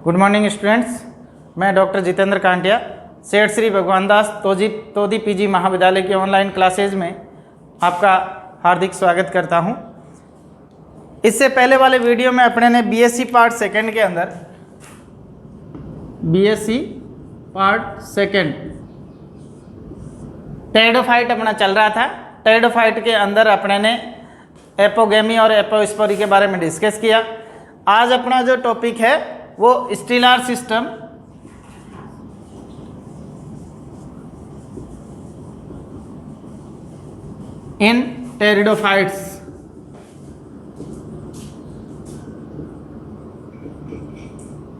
Good morning students, मैं doctor Jitendra Kantia सेठ श्री भगवान दास तोदी पीजी महाविद्यालय की ऑनलाइन क्लासेज में आपका हार्दिक स्वागत करता हूं। इससे पहले वाले वीडियो में अपने ने बीएससी पार्ट सेकंड के अंदर बीएससी पार्ट सेकंड टेरिडोफाइट अपना चल रहा था। टेरिडोफाइट के अंदर अपने ने एपोगेमी और एपोस्पोरी के बारे में डिस्कस किया। आज अपना जो टॉपिक है वो स्टीलार सिस्टम इन टेरिडोफाइट्स।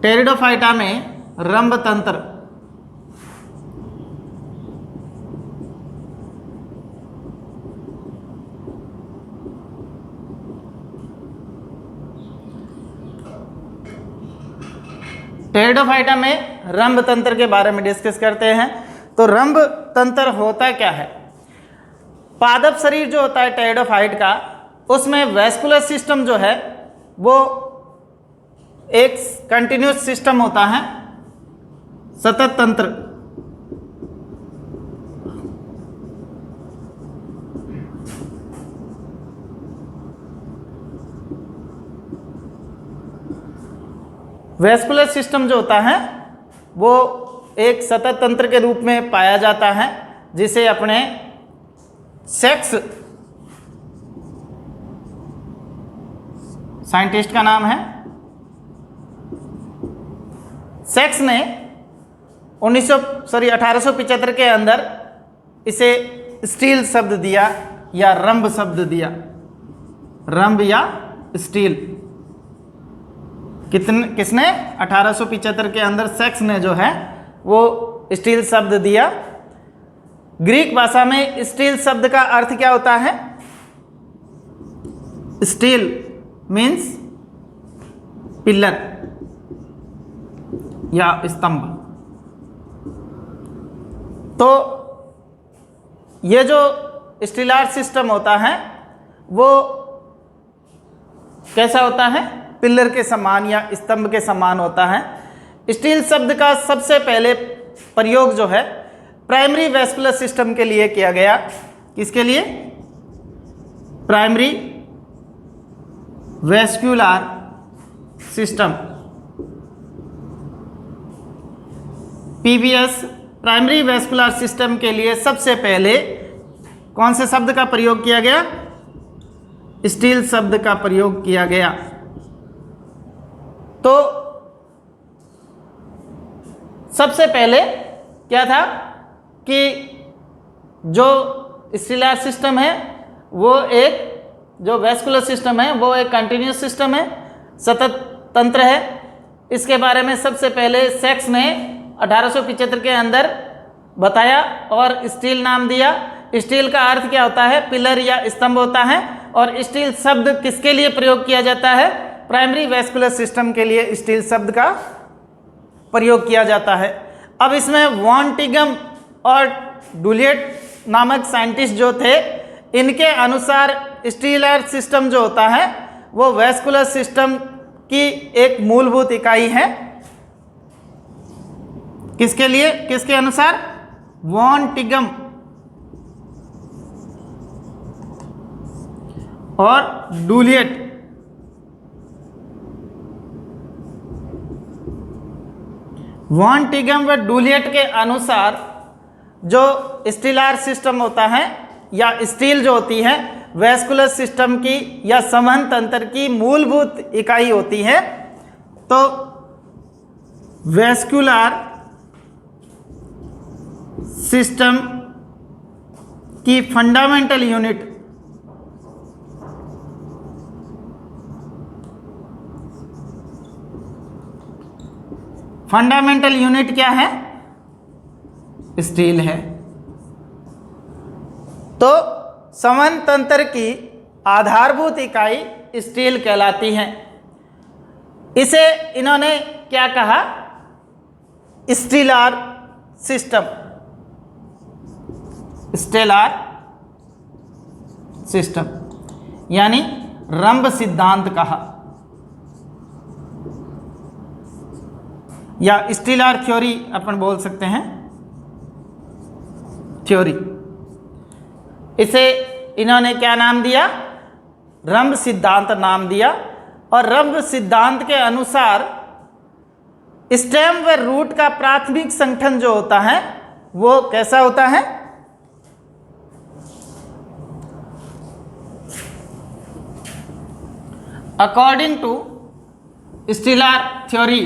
टेरिडोफाइटा में रंभ तंत्र टेरिडोफाइटा में रंभ तंत्र के बारे में डिस्कस करते हैं। तो रंभ तंत्र होता क्या है? पादप शरीर जो होता है टेरिडोफाइट का, उसमें वेस्कुलर सिस्टम जो है वो एक कंटिन्यूस सिस्टम होता है, सतत तंत्र। वेस्कुलर सिस्टम जो होता है वो एक सतत तंत्र के रूप में पाया जाता है, जिसे अपने सेक्स साइंटिस्ट का नाम है सेक्स ने 1875 के अंदर इसे स्टील शब्द दिया या रंभ शब्द दिया। रंभ या स्टील किसने 1875 के अंदर सेक्स ने जो है वो स्टील शब्द दिया। ग्रीक भाषा में स्टील शब्द का अर्थ क्या होता है? स्टील मीन्स पिलर या स्तंभ। तो ये जो स्टीलार सिस्टम होता है वो कैसा होता है? पिलर के समान या स्तंभ के समान होता है। स्टील शब्द का सबसे पहले प्रयोग जो है प्राइमरी वेस्कुलर सिस्टम के लिए किया गया। किसके लिए? Primary vascular system, PVS. Primary vascular system के लिए सबसे पहले कौन से शब्द का प्रयोग किया गया? स्टील शब्द का प्रयोग किया गया। तो सबसे पहले क्या था कि जो स्टीलार सिस्टम है वो एक जो वेस्कुलर सिस्टम है वो एक कंटिन्यूस सिस्टम है, सतत तंत्र है। इसके बारे में सबसे पहले सेक्स ने 1875 के अंदर बताया और स्टील नाम दिया। स्टील का अर्थ क्या होता है? पिलर या स्तंभ होता है। और स्टील शब्द किसके लिए प्रयोग किया जाता है? प्राइमरी वेस्कुलर सिस्टम के लिए स्टील शब्द का प्रयोग किया जाता है। अब इसमें वॉन टिगम और डुलिएट नामक साइंटिस्ट जो थे, इनके अनुसार स्टीलर सिस्टम जो होता है वो वेस्कुलर सिस्टम की एक मूलभूत इकाई है। किसके लिए? किसके अनुसार? वॉन टिगम और डुलिएट। वॉन टिगम व डुलिएट के अनुसार जो स्टीलार सिस्टम होता है या स्टील जो होती है वेस्कुलर सिस्टम की या संवहन तंत्र की मूलभूत इकाई होती है। तो वेस्कुलर सिस्टम की फंडामेंटल यूनिट क्या है? स्टील है। तो संवहन तंत्र की आधारभूत इकाई स्टील कहलाती है। इसे इन्होंने क्या कहा? स्टीलार सिस्टम, स्टेलार सिस्टम यानी रंभ सिद्धांत कहा। या स्टीलर थ्योरी अपन बोल सकते हैं, थ्योरी। इसे इन्होंने क्या नाम दिया? रंभ सिद्धांत नाम दिया। और रंभ सिद्धांत के अनुसार स्टेम व रूट का प्राथमिक संगठन जो होता है वो कैसा होता है? अकॉर्डिंग टू स्टीलर थ्योरी,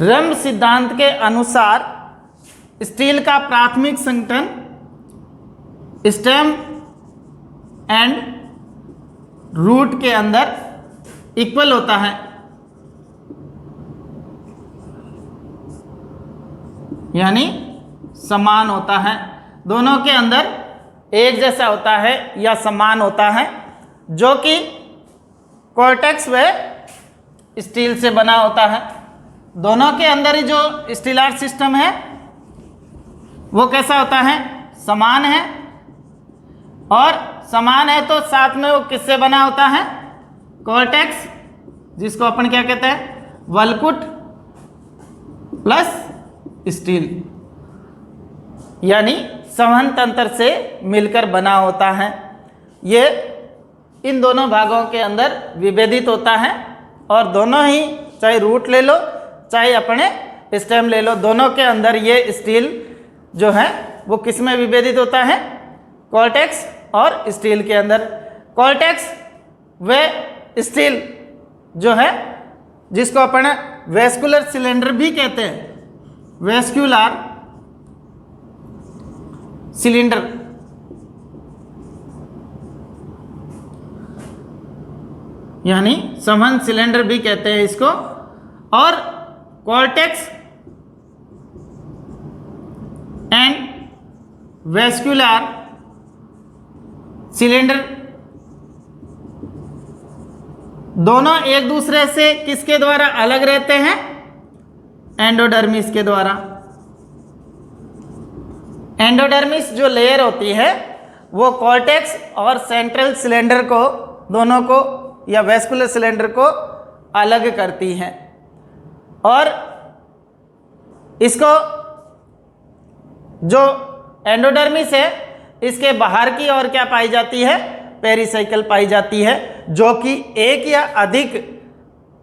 रंभ सिद्धांत के अनुसार स्टील का प्राथमिक संगठन स्टेम एंड रूट के अंदर इक्वल होता है, यानी समान होता है। दोनों के अंदर एक जैसा होता है या समान होता है, जो कि कॉर्टेक्स व स्टील से बना होता है। दोनों के अंदर ही जो स्टीलर सिस्टम है वो कैसा होता है? समान है। और समान है तो साथ में वो किससे बना होता है? कॉर्टेक्स, जिसको अपन क्या कहते हैं? वल्कुट प्लस स्टील, यानी संवहन तंत्र से मिलकर बना होता है। ये इन दोनों भागों के अंदर विभेदित होता है और दोनों ही, चाहे रूट ले लो चाहे अपने स्टेम ले लो, दोनों के अंदर ये स्टील जो है वो किस में विभेदित होता है? कॉर्टेक्स और स्टील के अंदर। कॉर्टेक्स व स्टील जो है, जिसको अपन वेस्कुलर सिलेंडर भी कहते हैं, वेस्कुलर सिलेंडर, यानी संवहन सिलेंडर भी कहते हैं इसको। और कॉर्टेक्स एंड वेस्कुलर सिलेंडर दोनों एक दूसरे से किसके द्वारा अलग रहते हैं? एंडोडर्मिस के द्वारा। एंडोडर्मिस जो लेयर होती है वो कॉर्टेक्स और सेंट्रल सिलेंडर को, दोनों को या वेस्कुलर सिलेंडर को अलग करती है। और इसको जो एंडोडर्मिस है इसके बाहर की ओर क्या पाई जाती है? पेरिसाइकिल पाई जाती है, जो कि एक या अधिक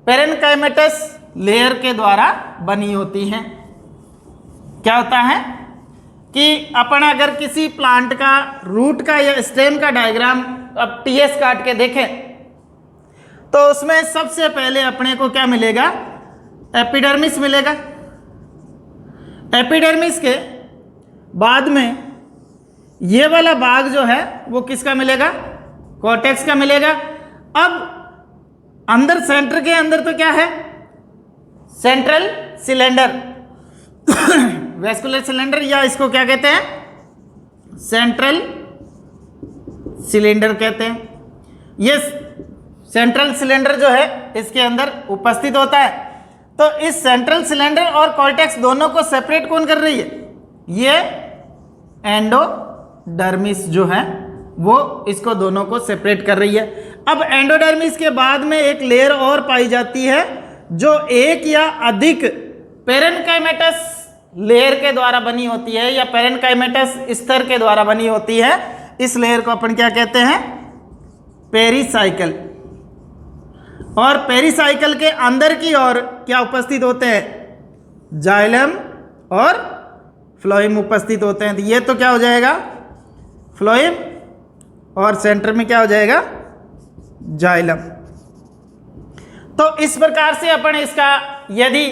पेरेनकाइमेटस लेयर के द्वारा बनी होती है। क्या होता है कि अपन अगर किसी प्लांट का रूट का या स्टेम का डायग्राम अब टीएस काट के देखें तो उसमें सबसे पहले अपने को क्या मिलेगा? एपिडर्मिस मिलेगा। एपिडर्मिस के बाद में ये वाला भाग जो है वो किसका मिलेगा? कॉर्टेक्स का मिलेगा। अब अंदर सेंटर के अंदर तो क्या है? सेंट्रल सिलेंडर वेस्कुलर सिलेंडर, या इसको क्या कहते हैं? सेंट्रल सिलेंडर कहते हैं। ये सेंट्रल सिलेंडर जो है इसके अंदर उपस्थित होता है। तो इस सेंट्रल सिलेंडर और कॉर्टेक्स दोनों को सेपरेट कौन कर रही है? ये एंडोडर्मिस जो है वो इसको दोनों को सेपरेट कर रही है। अब एंडोडर्मिस के बाद में एक लेयर और पाई जाती है जो एक या अधिक पेरेनकाइमेटस लेयर के द्वारा बनी होती है या पेरेनकाइमेटस स्तर के द्वारा बनी होती है। इस लेयर को अपन क्या कहते हैं? पेरिसाइकिल। और पेरिसाइकिल के अंदर की ओर क्या उपस्थित होते हैं? जाइलम और फ्लोएम उपस्थित होते हैं। तो ये तो क्या हो जाएगा? फ्लोएम, और सेंटर में क्या हो जाएगा? जाइलम। तो इस प्रकार से अपन इसका, यदि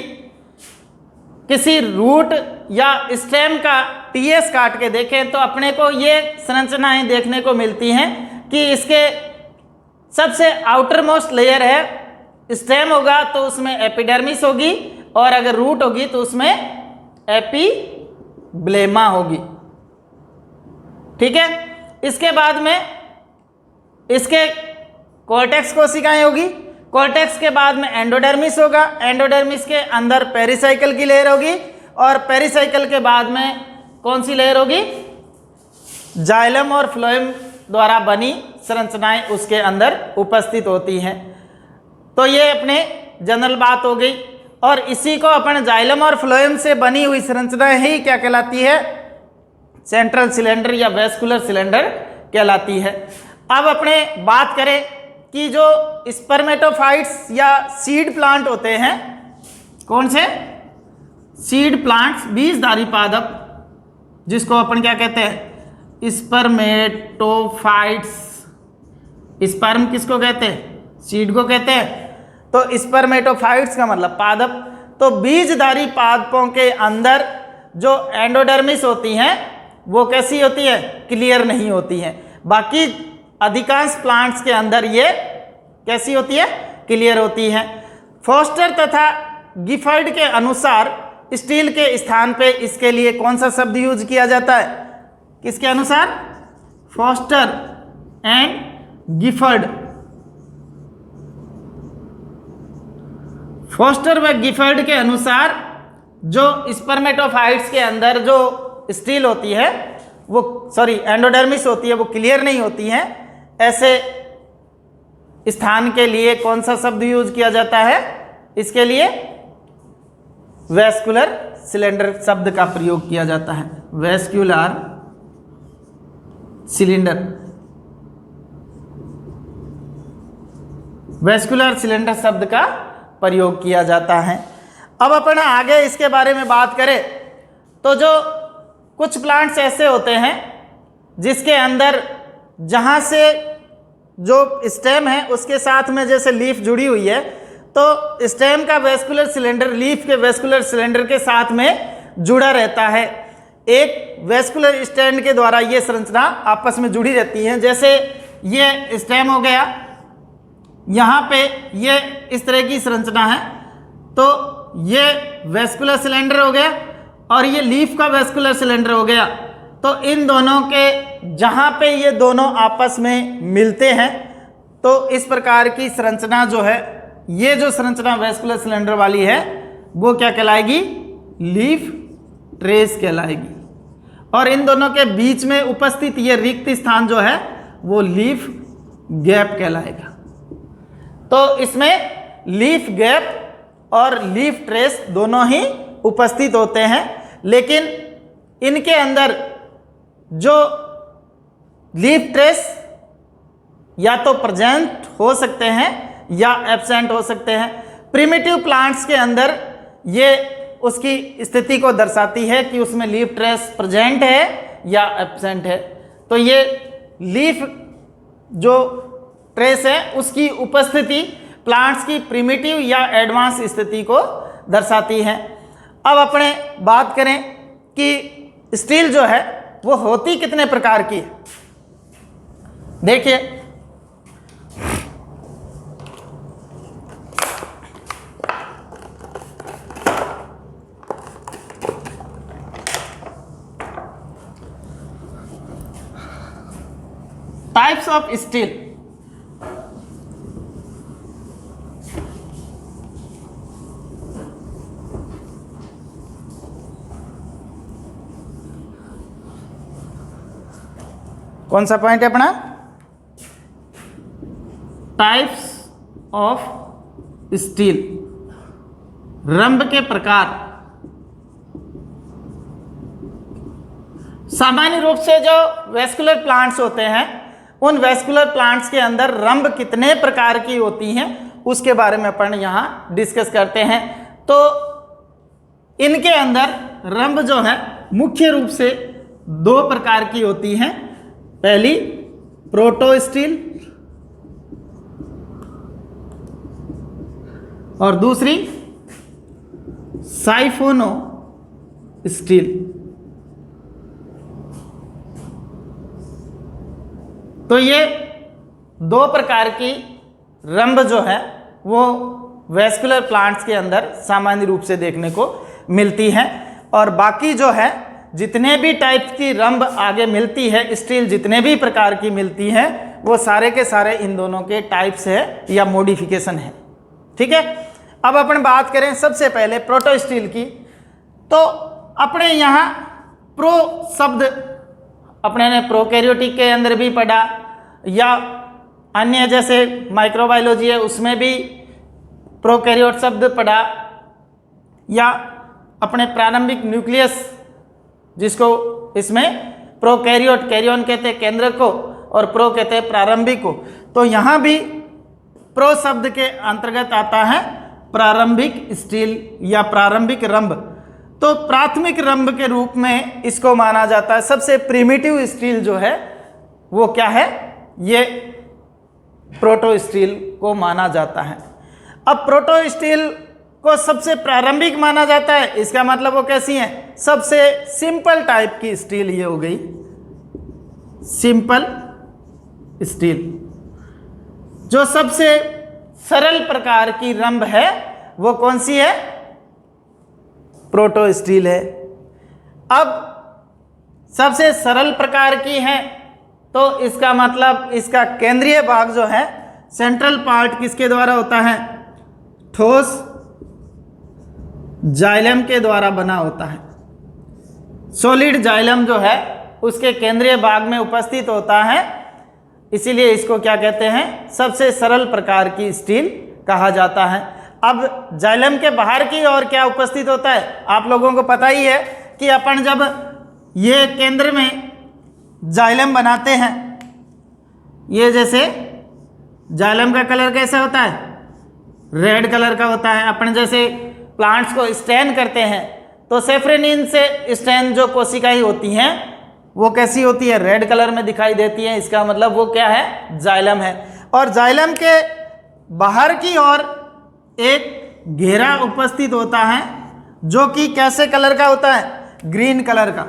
किसी रूट या स्टेम का टीएस काट के देखें तो अपने को ये संरचनाएं देखने को मिलती हैं कि इसके सबसे आउटर मोस्ट लेयर है, स्टेम होगा तो उसमें एपिडर्मिस होगी, और अगर रूट होगी तो उसमें एपिब्लेमा होगी। ठीक है। इसके बाद में इसके कॉर्टेक्स कोशिकाएं होगी। कॉर्टेक्स के बाद में एंडोडर्मिस होगा। एंडोडर्मिस के अंदर पेरिसाइकिल की लेयर होगी, और पेरिसाइकिल के बाद में कौन सी लेयर होगी? जाइलम और फ्लोएम द्वारा बनी संरचनाएं उसके अंदर उपस्थित होती हैं। तो ये अपने जनरल बात हो गई। और इसी को अपन जाइलम और फ्लोएम से बनी हुई संरचना ही क्या कहलाती है, सेंट्रल सिलेंडर या वेस्कुलर सिलेंडर कहलाती है। अब अपने बात करें कि जो स्पर्मेटोफाइट्स या सीड प्लांट होते हैं, कौन से सीड प्लांट्स, बीजधारी पादप, जिसको अपन क्या कहते हैं, स्पर्मेटोफाइट्स। स्पर्म किसको कहते हैं, सीड को कहते हैं। तो स्पर्मेटोफाइट्स का मतलब पादप। तो बीजधारी पादपों के अंदर जो एंडोडर्मिस होती हैं वो कैसी होती है, क्लियर नहीं होती हैं। बाकी अधिकांश प्लांट्स के अंदर ये कैसी होती है, क्लियर होती है। फोस्टर तथा गिफर्ड के अनुसार स्टील के स्थान पे इसके लिए कौन सा शब्द यूज किया जाता है, किसके अनुसार, फोस्टर एंड गिफर्ड। फोस्टर व गिफर्ड के अनुसार जो स्पर्मेटोफाइट्स के अंदर जो स्टील होती है वो, सॉरी एंडोडर्मिस होती है, वो क्लियर नहीं होती है, ऐसे स्थान के लिए कौन सा शब्द यूज किया जाता है, इसके लिए वेस्कुलर सिलेंडर शब्द का प्रयोग किया जाता है। वेस्कुलर सिलेंडर, वेस्कुलर सिलेंडर शब्द का प्रयोग किया जाता है। अब अपन आगे इसके बारे में बात करें तो जो कुछ प्लांट्स ऐसे होते हैं जिसके अंदर जहाँ से जो स्टेम है उसके साथ में जैसे लीफ जुड़ी हुई है, तो स्टेम का वेस्कुलर सिलेंडर लीफ के वेस्कुलर सिलेंडर के साथ में जुड़ा रहता है। एक वेस्कुलर स्टैंड के द्वारा ये संरचना आपस में जुड़ी रहती है। जैसे ये स्टेम हो गया, यहाँ पे ये इस तरह की संरचना है, तो ये वेस्कुलर सिलेंडर हो गया और ये लीफ का वेस्कुलर सिलेंडर हो गया। तो इन दोनों के जहाँ पे ये दोनों आपस में मिलते हैं, तो इस प्रकार की संरचना जो है, ये जो संरचना वेस्कुलर सिलेंडर वाली है वो क्या कहलाएगी, लीफ ट्रेस कहलाएगी। और इन दोनों के बीच में उपस्थित ये रिक्त स्थान जो है वो लीफ गैप कहलाएगा। तो इसमें लीफ गैप और लीफ ट्रेस दोनों ही उपस्थित होते हैं, लेकिन इनके अंदर जो लीफ ट्रेस या तो प्रेजेंट हो सकते हैं या एब्सेंट हो सकते हैं। प्रिमिटिव प्लांट्स के अंदर ये उसकी स्थिति को दर्शाती है कि उसमें लीफ ट्रेस प्रेजेंट है या एब्सेंट है। तो ये लीफ जो ट्रेस है उसकी उपस्थिति प्लांट्स की प्रिमिटिव या एडवांस स्थिति को दर्शाती है। अब अपने बात करें कि स्टील जो है वो होती कितने प्रकार की है। देखिए, टाइप्स ऑफ स्टील। कौन सा पॉइंट है अपना, टाइप्स ऑफ स्टील, रंभ के प्रकार। सामान्य रूप से जो वेस्कुलर प्लांट्स होते हैं उन वेस्कुलर प्लांट्स के अंदर रंभ कितने प्रकार की होती हैं उसके बारे में अपन यहाँ डिस्कस करते हैं। तो इनके अंदर रंभ जो है मुख्य रूप से दो प्रकार की होती हैं। पहली प्रोटो स्टील और दूसरी साइफोनो स्टील। तो ये दो प्रकार की रंभ जो है वो वेस्कुलर प्लांट्स के अंदर सामान्य रूप से देखने को मिलती हैं। और बाकी जो है जितने भी टाइप की रंभ आगे मिलती है, स्टील जितने भी प्रकार की मिलती हैं, वो सारे के सारे इन दोनों के टाइप्स है या मॉडिफिकेशन है। ठीक है, अब अपन बात करें सबसे पहले प्रोटो स्टील की। तो अपने यहाँ प्रो शब्द अपने ने प्रोकैरियोटिक के अंदर भी पढ़ा या अन्य जैसे माइक्रोबायोलॉजी है उसमें भी प्रोकैरियोट शब्द पढ़ा, या अपने प्रारंभिक न्यूक्लियस, जिसको इसमें प्रोकैरियोट, कैरियन कहते हैं केंद्र को और प्रो कहते हैं प्रारंभिक को। तो यहाँ भी प्रो शब्द के अंतर्गत आता है प्रारंभिक स्टील या प्रारंभिक रंभ। तो प्राथमिक रंभ के रूप में इसको माना जाता है। सबसे प्रिमिटिव स्टील जो है वो क्या है, ये प्रोटो स्टील को माना जाता है। अब प्रोटो स्टील को सबसे प्रारंभिक माना जाता है, इसका मतलब वो कैसी है, सबसे सिंपल टाइप की स्टील ये हो गई, सिंपल स्टील। जो सबसे सरल प्रकार की रंभ है वो कौन सी है, प्रोटो स्टील है। अब सबसे सरल प्रकार की है तो इसका मतलब इसका केंद्रीय भाग जो है, सेंट्रल पार्ट किसके द्वारा होता है, ठोस जाइलम के द्वारा बना होता है। सॉलिड जाइलम जो है उसके केंद्रीय भाग में उपस्थित होता है, इसीलिए इसको क्या कहते हैं, सबसे सरल प्रकार की स्टील कहा जाता है। अब जाइलम के बाहर की ओर क्या उपस्थित होता है, आप लोगों को पता ही है कि अपन जब ये केंद्र में जाइलम बनाते हैं, ये जैसे जाइलम का कलर कैसा होता है, रेड कलर का होता है। अपन जैसे प्लांट्स को स्टेन करते हैं तो सेफ्रेनिन से स्टेन जो कोशिकाएं होती हैं वो कैसी होती है, रेड कलर में दिखाई देती है। इसका मतलब वो क्या है, जाइलम है। और जाइलम के बाहर की ओर एक घेरा उपस्थित होता है जो कि कैसे कलर का होता है, ग्रीन कलर का।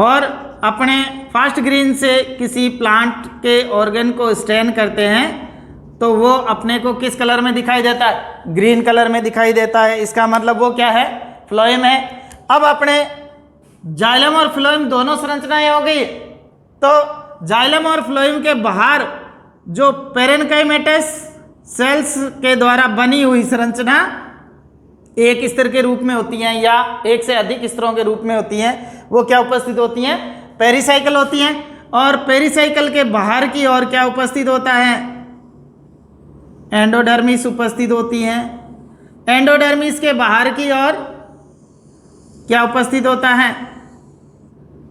और अपने फास्ट ग्रीन से किसी प्लांट के ऑर्गन को स्टेन करते हैं तो वो अपने को किस कलर में दिखाई देता है, ग्रीन कलर में दिखाई देता है। इसका मतलब वो क्या है, फ्लोएम है। अब अपने जाइलम और फ्लोएम दोनों संरचनाएं हो गई। तो जाइलम और फ्लोएम के बाहर जो पेरेन्काइमेटस सेल्स के द्वारा बनी हुई संरचना एक स्तर के रूप में होती हैं या एक से अधिक स्तरों के रूप में होती हैं, वो क्या उपस्थित होती हैं, पेरिसाइकिल होती हैं। और पेरिसाइकिल के बाहर की ओर क्या उपस्थित होता है, एंडोडर्मिस उपस्थित होती हैं। एंडोडर्मिस के बाहर की ओर क्या उपस्थित होता है,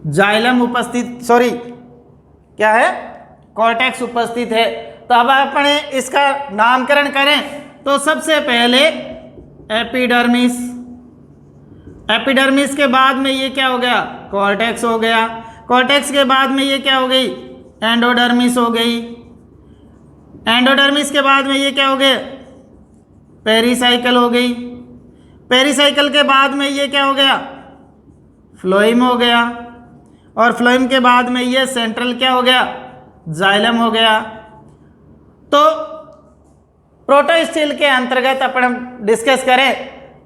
जाइलम उपस्थित, सॉरी क्या है, कॉर्टेक्स उपस्थित है। तो अब अपने इसका नामकरण करें तो सबसे पहले एपिडर्मिस, एपिडर्मिस के बाद में ये क्या हो गया, कॉर्टेक्स हो गया। कॉर्टेक्स के बाद में ये क्या हो गई, एंडोडर्मिस हो गई। एंडोडर्मिस के बाद में ये क्या हो गया, पेरिसाइकिल हो गई। पेरिसाइकिल के बाद में ये क्या हो गया, फ्लोएम हो गया। और फ्लोएम के बाद में ये सेंट्रल क्या हो गया, जाइलम हो गया। तो प्रोटो स्टील के अंतर्गत अपन डिस्कस करें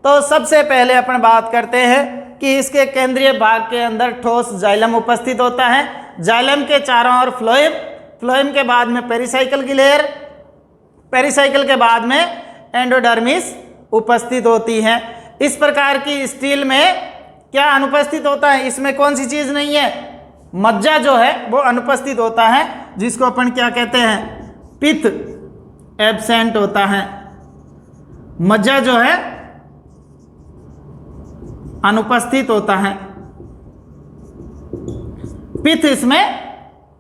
तो सबसे पहले अपन बात करते हैं कि इसके केंद्रीय भाग के अंदर ठोस जाइलम उपस्थित होता है। जाइलम के चारों ओर फ्लोएम, फ्लोएम के बाद में पेरिसाइकिल की लेयर, पेरिसाइकिल के बाद में एंडोडर्मिस उपस्थित होती है। इस प्रकार की स्टील में क्या अनुपस्थित होता है, इसमें कौन सी चीज़ नहीं है, मज्जा जो है वो अनुपस्थित होता है, जिसको अपन क्या कहते हैं, पित्त एब्सेंट होता है। मज्जा जो है अनुपस्थित होता है, पित्त इसमें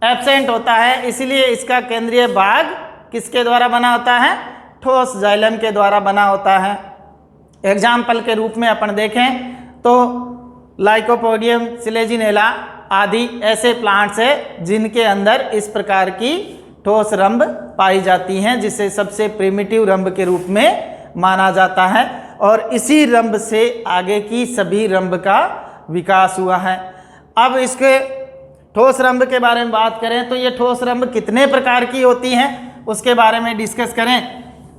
एब्सेंट होता है। इसलिए इसका केंद्रीय भाग किसके द्वारा बना होता है, ठोस जाइलम के द्वारा बना होता है। एग्जाम्पल के रूप में अपन देखें तो लाइकोपोडियम, सिलेजिनेला आदि ऐसे प्लांट्स है जिनके अंदर इस प्रकार की ठोस रंभ पाई जाती हैं, जिसे सबसे प्रिमिटिव रंभ के रूप में माना जाता है। और इसी रंभ से आगे की सभी रंभ का विकास हुआ है। अब इसके ठोस रंभ के बारे में बात करें तो ये ठोस रंभ कितने प्रकार की होती हैं उसके बारे में डिस्कस करें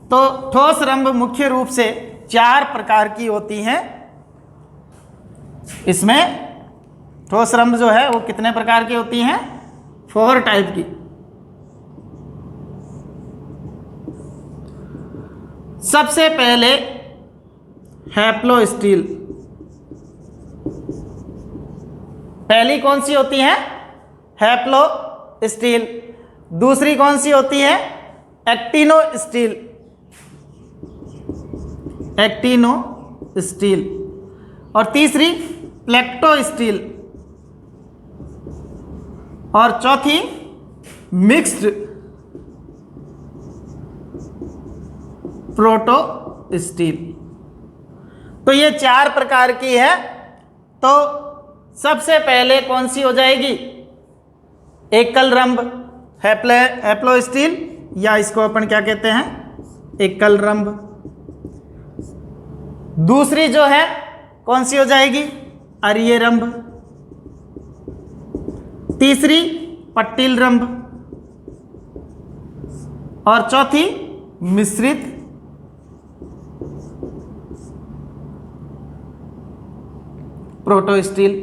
तो ठोस रंभ मुख्य रूप से 4 प्रकार की होती हैं। इसमें ठोस रंभ जो है वो कितने प्रकार की होती हैं, 4 टाइप की। सबसे पहले हैप्लो स्टील, पहली कौन सी होती है, हैप्लो स्टील। दूसरी कौन सी होती है? Actino steel, actino steel. और तीसरी प्लेक्टो स्टील, और चौथी मिक्स्ड प्रोटो स्टील। तो ये 4 प्रकार की है। तो सबसे पहले कौन सी हो जाएगी? एकल रंभ हैप्लो स्टील, या इसको अपन क्या कहते हैं? एकल रंभ। दूसरी जो है कौन सी हो जाएगी? अरीय रंभ। तीसरी पट्टिल रंभ, और चौथी मिश्रित प्रोटो स्टील।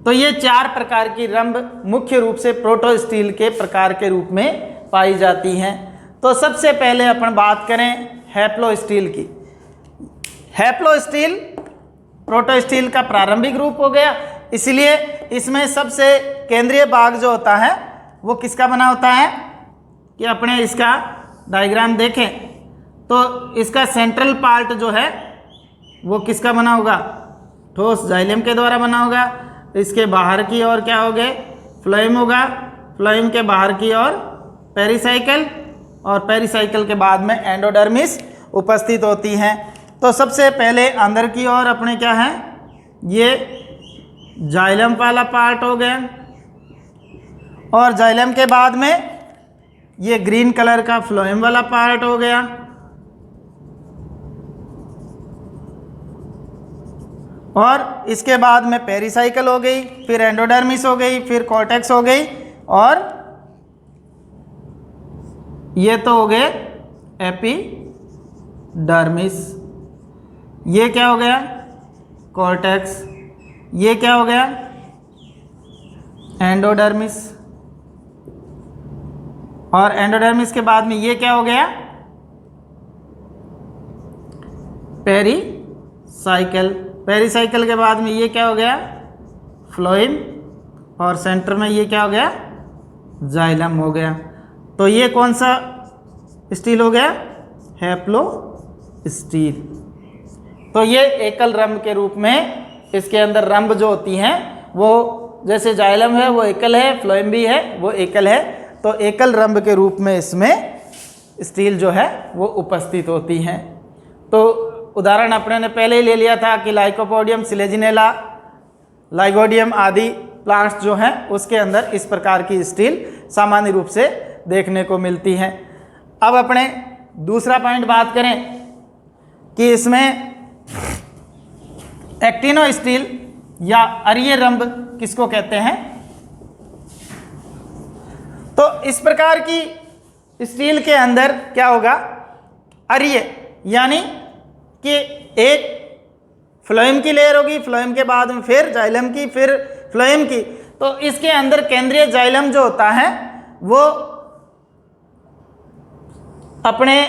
तो ये 4 प्रकार की रंभ मुख्य रूप से प्रोटो स्टील के प्रकार के रूप में पाई जाती हैं। तो सबसे पहले अपन बात करें हैप्लो स्टील की। हैप्लो स्टील प्रोटो स्टील का प्रारंभिक रूप हो गया, इसलिए इसमें सबसे केंद्रीय भाग जो होता है वो किसका बना होता है? कि अपने इसका डायग्राम देखें तो इसका सेंट्रल पार्ट जो है वो किसका बना होगा? ठोस जाइलम के द्वारा बना होगा। इसके बाहर की ओर क्या हो गए? फ्लोएम होगा। फ्लोएम के बाहर की ओर पेरिसाइकिल, और पेरिसाइकिल के बाद में एंडोडर्मिस उपस्थित होती हैं। तो सबसे पहले अंदर की ओर अपने क्या है? ये जाइलम वाला पार्ट हो गया, और जाइलम के बाद में ये ग्रीन कलर का फ्लोएम वाला पार्ट हो गया, और इसके बाद में पेरिसाइकिल हो गई, फिर एंडोडर्मिस हो गई, फिर कॉर्टेक्स हो गई, और ये तो हो गए एपिडर्मिस। ये क्या हो गया? कॉर्टेक्स। ये क्या हो गया? एंडोडर्मिस। और एंडोडर्मिस के बाद में ये क्या हो गया? पेरिसाइकिल। पेरिसाइकिल के बाद में ये क्या हो गया? फ्लोएम, और सेंटर में ये क्या हो गया? जाइलम हो गया। तो ये कौन सा स्टील हो गया? Haplo steel. तो ये एकल रंभ के रूप में इसके अंदर रंभ जो होती हैं वो, जैसे जाइलम है वो एकल है, फ्लोएम भी है वो एकल है, तो एकल रंभ के रूप में इसमें स्टील जो है वो उपस्थित होती हैं। तो उदाहरण अपने ने पहले ही ले लिया था कि लाइकोपोडियम, सिलेजिनेला, लाइगोडियम आदि प्लांट्स जो हैं उसके अंदर इस प्रकार की स्टील सामान्य रूप से देखने को मिलती हैं। अब अपने दूसरा पॉइंट बात करें कि इसमें एक्टिनो स्टील या अरीय रंभ किसको कहते हैं? तो इस प्रकार की स्टील के अंदर क्या होगा? अरीय, यानी कि एक फ्लोएम की लेयर होगी, फ्लोएम के बाद में फिर जाइलम की, फिर फ्लोएम की। तो इसके अंदर केंद्रीय जाइलम जो होता है वो अपने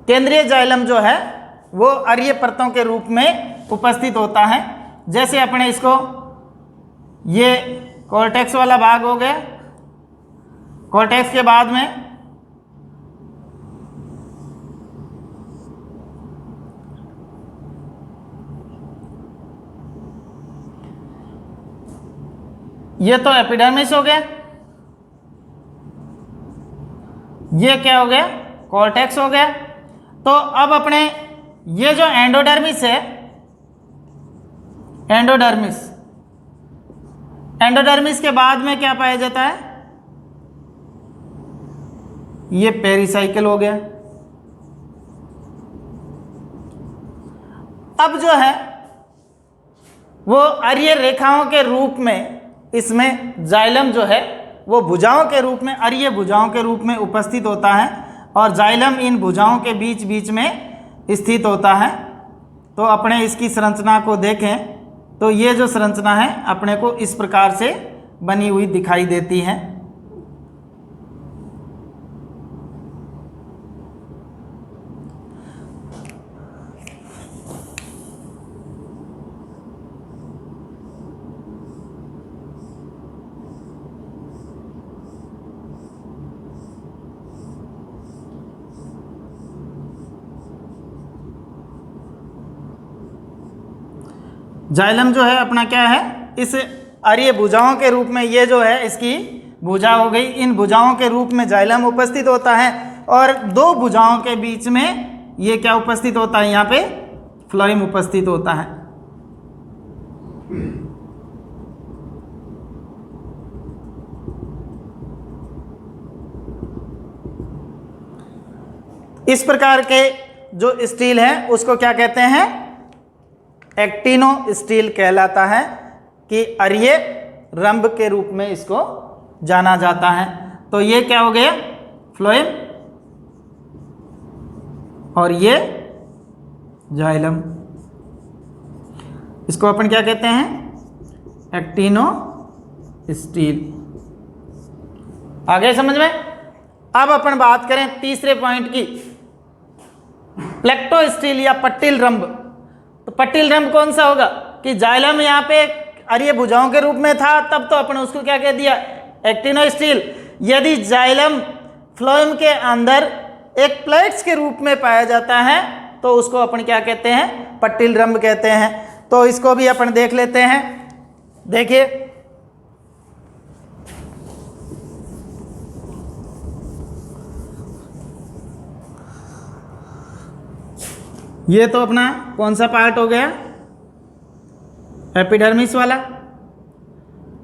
केंद्रीय जाइलम जो है वो अरीय परतों के रूप में उपस्थित होता है। जैसे अपने इसको, ये कॉर्टेक्स वाला भाग हो गया, कॉर्टेक्स के बाद में ये तो एपिडर्मिस हो गया, ये क्या हो गया? कॉर्टेक्स हो गया। तो अब अपने ये जो एंडोडर्मिस है, एंडोडर्मिस, एंडोडर्मिस के बाद में क्या पाया जाता है? ये पेरिसाइकिल हो गया। अब जो है वो अरीय रेखाओं के रूप में इसमें जाइलम जो है वो भुजाओं के रूप में, अरीय भुजाओं के रूप में उपस्थित होता है, और जाइलम इन भुजाओं के बीच बीच में स्थित होता है। तो अपने इसकी संरचना को देखें तो ये जो संरचना है अपने को इस प्रकार से बनी हुई दिखाई देती है। जाइलम जो है अपना क्या है, इस अरीय भुजाओं के रूप में, ये जो है इसकी भुजा हो गई, इन भुजाओं के रूप में जाइलम उपस्थित होता है, और दो भुजाओं के बीच में ये क्या उपस्थित होता है, यहाँ पे फ्लोएम उपस्थित होता है। इस प्रकार के जो स्टील है उसको क्या कहते हैं, एक्टिनो स्टील कहलाता है, कि अरीय रंभ के रूप में इसको जाना जाता है। तो ये क्या हो गया, फ्लोएम, और ये जाइलम, इसको अपन क्या कहते हैं, एक्टिनो स्टील। आगे समझ में। अब अपन बात करें तीसरे पॉइंट की, प्लेक्टो स्टील या पट्टिल रंभ। तो पट्टिल रंभ कौन सा होगा, कि जाइलम यहाँ पे अरीय भुजाओं के रूप में था, तब तो अपन उसको क्या कह दिया, एक्टिनो स्टील। यदि जाइलम फ्लोएम के अंदर एक प्लेट्स के रूप में पाया जाता है तो उसको अपन क्या कहते हैं, पट्टिल रंभ कहते हैं। तो इसको भी अपन देख लेते हैं। देखिए, ये तो अपना कौन सा पार्ट हो गया, एपिडर्मिस वाला,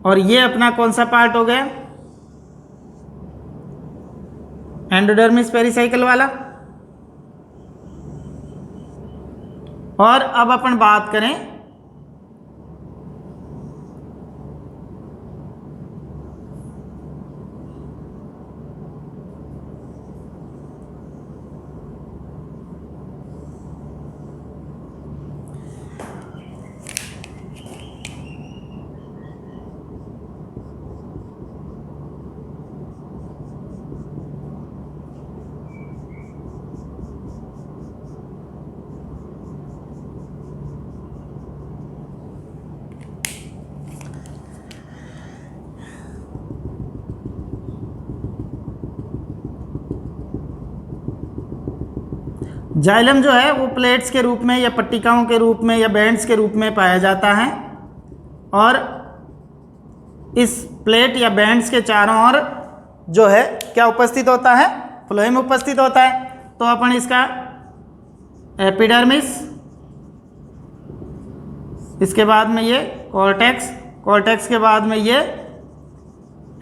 और ये अपना कौन सा पार्ट हो गया, एंडोडर्मिस पेरिसाइकल वाला। और अब अपन बात करें जाइलम जो है वो प्लेट्स के रूप में या पट्टिकाओं के रूप में या बैंड्स के रूप में पाया जाता है, और इस प्लेट या बैंड्स के चारों ओर जो है क्या उपस्थित होता है, फ्लोएम उपस्थित होता है। तो अपन इसका एपिडर्मिस, इसके बाद में ये कॉर्टेक्स, कॉर्टेक्स के बाद में ये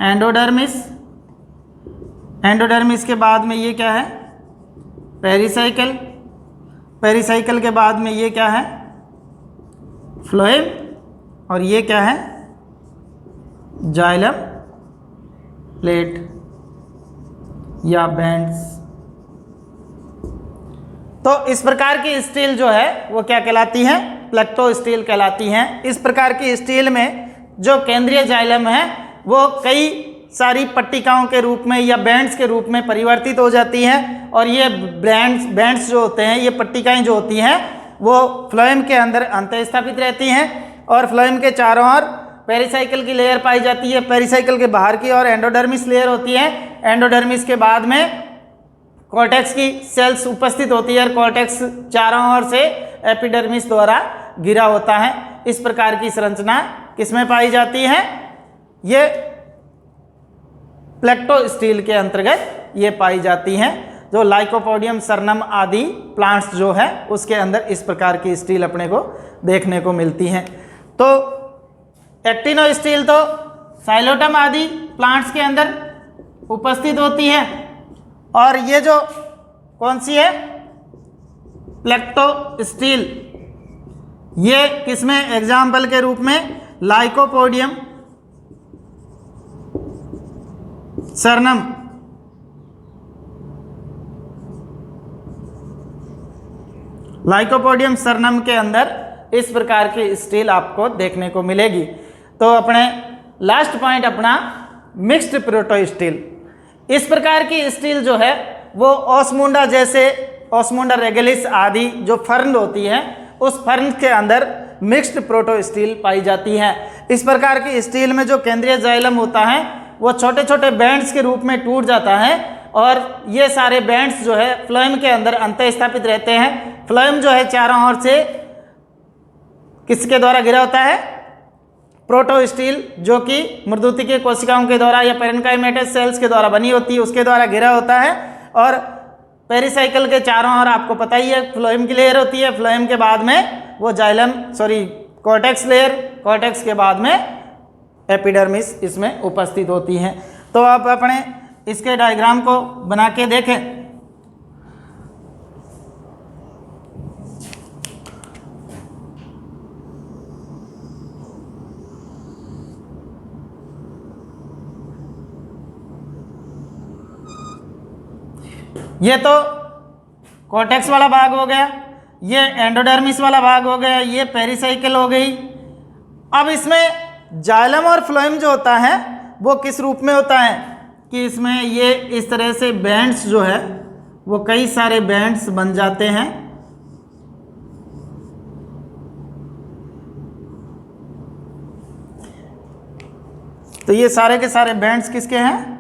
एंडोडर्मिस, एंडोडर्मिस के बाद में ये क्या है, पेरिसाइकल, पेरिसाइकल के बाद में ये क्या है, फ्लोएम, और ये क्या है, जाइलम प्लेट या बैंड्स। तो इस प्रकार की स्टील जो है वो क्या कहलाती है, प्लेक्टो स्टील कहलाती हैं। इस प्रकार की स्टील में जो केंद्रीय जाइलम है वो कई सारी पट्टिकाओं के रूप में या बैंड्स के रूप में परिवर्तित हो जाती हैं, और ये बैंड्स जो होते हैं, ये पट्टिकाएं जो होती हैं वो फ्लोएम के अंदर अंतःस्थापित रहती हैं, और फ्लोएम के चारों ओर पेरिसाइकल की लेयर पाई जाती है। पेरिसाइकल के बाहर की ओर एंडोडर्मिस लेयर होती है। एंडोडर्मिस के बाद में कॉर्टेक्स की सेल्स उपस्थित होती है, और कॉर्टेक्स चारों ओर से एपिडर्मिस द्वारा घिरा होता है। इस प्रकार की संरचना किसमें पाई जाती है, ये प्लेक्टो स्टील के अंतर्गत ये पाई जाती हैं। जो लाइकोपोडियम, सरनम आदि प्लांट्स जो है उसके अंदर इस प्रकार की स्टील अपने को देखने को मिलती हैं। तो एक्टिनो स्टील तो साइलोटम आदि प्लांट्स के अंदर उपस्थित होती है, और ये जो कौन सी है, प्लेक्टो स्टील, ये किसमें एग्जाम्पल के रूप में लाइकोपोडियम, सरनम, लाइकोपोडियम सरनम के अंदर इस प्रकार की स्टील आपको देखने को मिलेगी। तो अपने लास्ट पॉइंट अपना मिक्स्ड प्रोटो स्टील। इस प्रकार की स्टील जो है वो ओस्मुंडा जैसे, ओस्मुंडा रेगुलिस आदि जो फर्न होती है उस फर्न के अंदर मिक्स्ड प्रोटो स्टील पाई जाती है। इस प्रकार की स्टील में जो केंद्रीय जाइलम होता है वो छोटे छोटे बैंड्स के रूप में टूट जाता है, और ये सारे बैंड्स जो है फ्लोएम के अंदर अंतःस्थापित रहते हैं। फ्लोएम जो है चारों ओर से किसके द्वारा घिरा होता है? प्रोटोस्टील, जो कि मृदुतिकीय कोशिकाओं के द्वारा या पेरेन्काइमेटस सेल्स के द्वारा बनी होती है, उसके द्वारा घिरा होता है। और पेरिसाइकिल के चारों ओर आपको पता ही है फ्लोएम की लेयर होती है। फ्लोएम के बाद में वो कॉर्टेक्स लेयर, कॉर्टेक्स के बाद में एपिडर्मिस इसमें उपस्थित होती है। तो आप अपने इसके डायग्राम को बना के देखें। ये तो कॉर्टेक्स वाला भाग हो गया, ये एंडोडर्मिस वाला भाग हो गया, ये पेरिसाइकिल हो गई। अब इसमें जाइलम और फ्लोएम जो होता है वो किस रूप में होता है कि इसमें ये इस तरह से बैंड्स जो है वो कई सारे बैंड्स बन जाते हैं। तो ये सारे के सारे बैंड्स किसके हैं?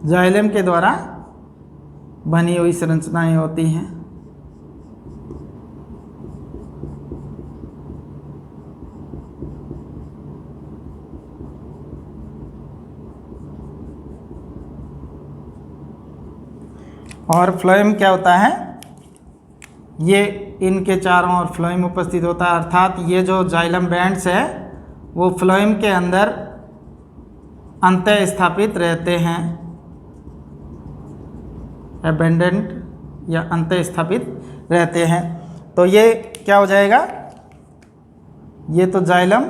जाइलम के द्वारा बनी हुई संरचनाएं होती हैं। और फ्लोएम क्या होता है? ये इनके चारों ओर फ्लोएम उपस्थित होता है, अर्थात ये जो जाइलम बैंड्स है वो फ्लोएम के अंदर अंतः स्थापित रहते हैं, एबेंडेंट या अंतः स्थापित रहते हैं। तो ये क्या हो जाएगा? ये तो जाइलम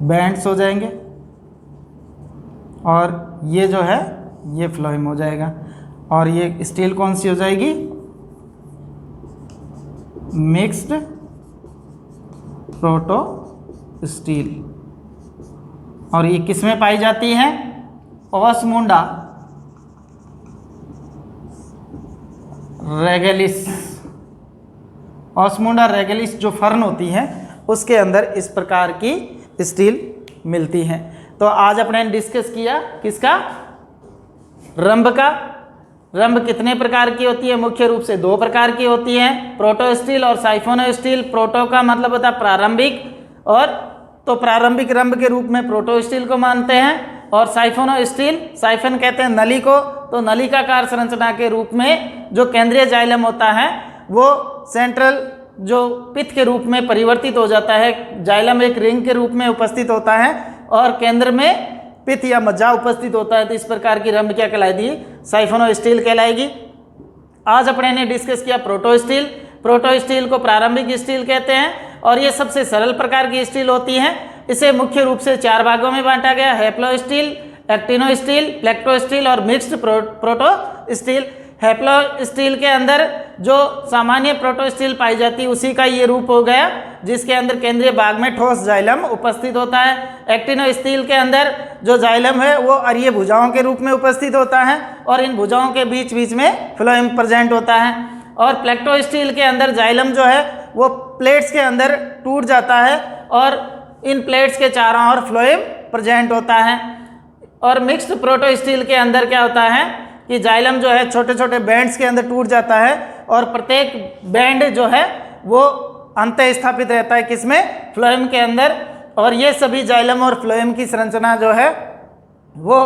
बैंड्स हो जाएंगे और ये जो है ये फ्लोएम हो जाएगा। और ये स्टील कौन सी हो जाएगी? Mixed proto steel. और ये किस में पाई जाती है? ओस्मुंडा रेगेलिस। ओस्मुंडा रेगेलिस जो फर्न होती है उसके अंदर इस प्रकार की स्टील मिलती है। तो आज अपने डिस्कस किया किसका? रंभ का। रंभ कितने प्रकार की होती है? मुख्य रूप से दो प्रकार की होती है, प्रोटो स्टील और साइफोनो स्टील। प्रोटो का मतलब होता है प्रारंभिक, और तो प्रारंभिक रंभ के रूप में प्रोटो स्टील को मानते हैं। और साइफोनो स्टील, साइफन कहते हैं नली को, तो नलिकाकार संरचना के रूप में जो केंद्रीय जाइलम होता है वो सेंट्रल जो पित्त के रूप में परिवर्तित हो जाता है। जाइलम एक रिंग के रूप में उपस्थित होता है और केंद्र में पित्त या मज्जा उपस्थित होता है। तो इस प्रकार की रंभ क्या कहलाएगी? साइफोनो स्टील कहलाएगी। आज अपने ने डिस्कस किया प्रोटो स्टील। प्रोटो स्टील को प्रारंभिक स्टील कहते हैं और ये सबसे सरल प्रकार की स्टील होती है। इसे मुख्य रूप से चार भागों में बांटा गया: haplostele, actinostele, plectostele और mixed protostele. Haplostele के अंदर जो सामान्य प्रोटो स्टील पाई जाती है उसी का ये रूप हो गया, जिसके अंदर केंद्रीय भाग में ठोस जाइलम उपस्थित होता है। एक्टिनो स्टील के अंदर जो जाइलम है वो अरीय भुजाओं के रूप में उपस्थित होता है और इन भुजाओं के बीच बीच में फ्लोएम प्रेजेंट होता है। और प्लेक्टो स्टील के अंदर जाइलम जो है वो प्लेट्स के अंदर टूट जाता है और इन प्लेट्स के चारों ओर फ्लोएम प्रेजेंट होता है। और मिक्स्ड प्रोटो स्टील के अंदर क्या होता है कि जाइलम जो है छोटे छोटे बैंड्स के अंदर टूट जाता है और प्रत्येक बैंड जो है वो अंतः स्थापित रहता है किसमें? फ्लोएम के अंदर। और ये सभी जाइलम और फ्लोएम की संरचना जो है वो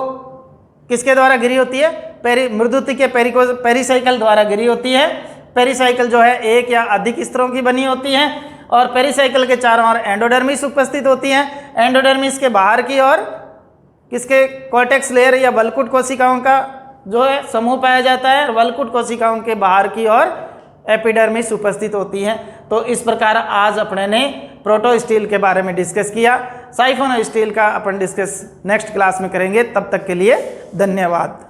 किसके द्वारा घिरी होती है? मृदुतिकीय पेरिसाइकिल द्वारा घिरी होती है। पेरिसाइकिल जो है एक या अधिक स्तरों की बनी होती है और पेरिसाइकिल के चारों ओर एंडोडर्मिस उपस्थित होती है। एंडोडर्मिस के बाहर की ओर किसके? कॉर्टेक्स लेयर या वल्कुट कोशिकाओं का जो है समूह पाया जाता है। वल्कुट कोशिकाओं के बाहर की ओर एपिडर्मिस उपस्थित होती है। तो इस प्रकार आज अपने ने प्रोटो स्टील के बारे में डिस्कस किया। साइफोनो स्टील का अपन डिस्कस नेक्स्ट क्लास में करेंगे। तब तक के लिए धन्यवाद।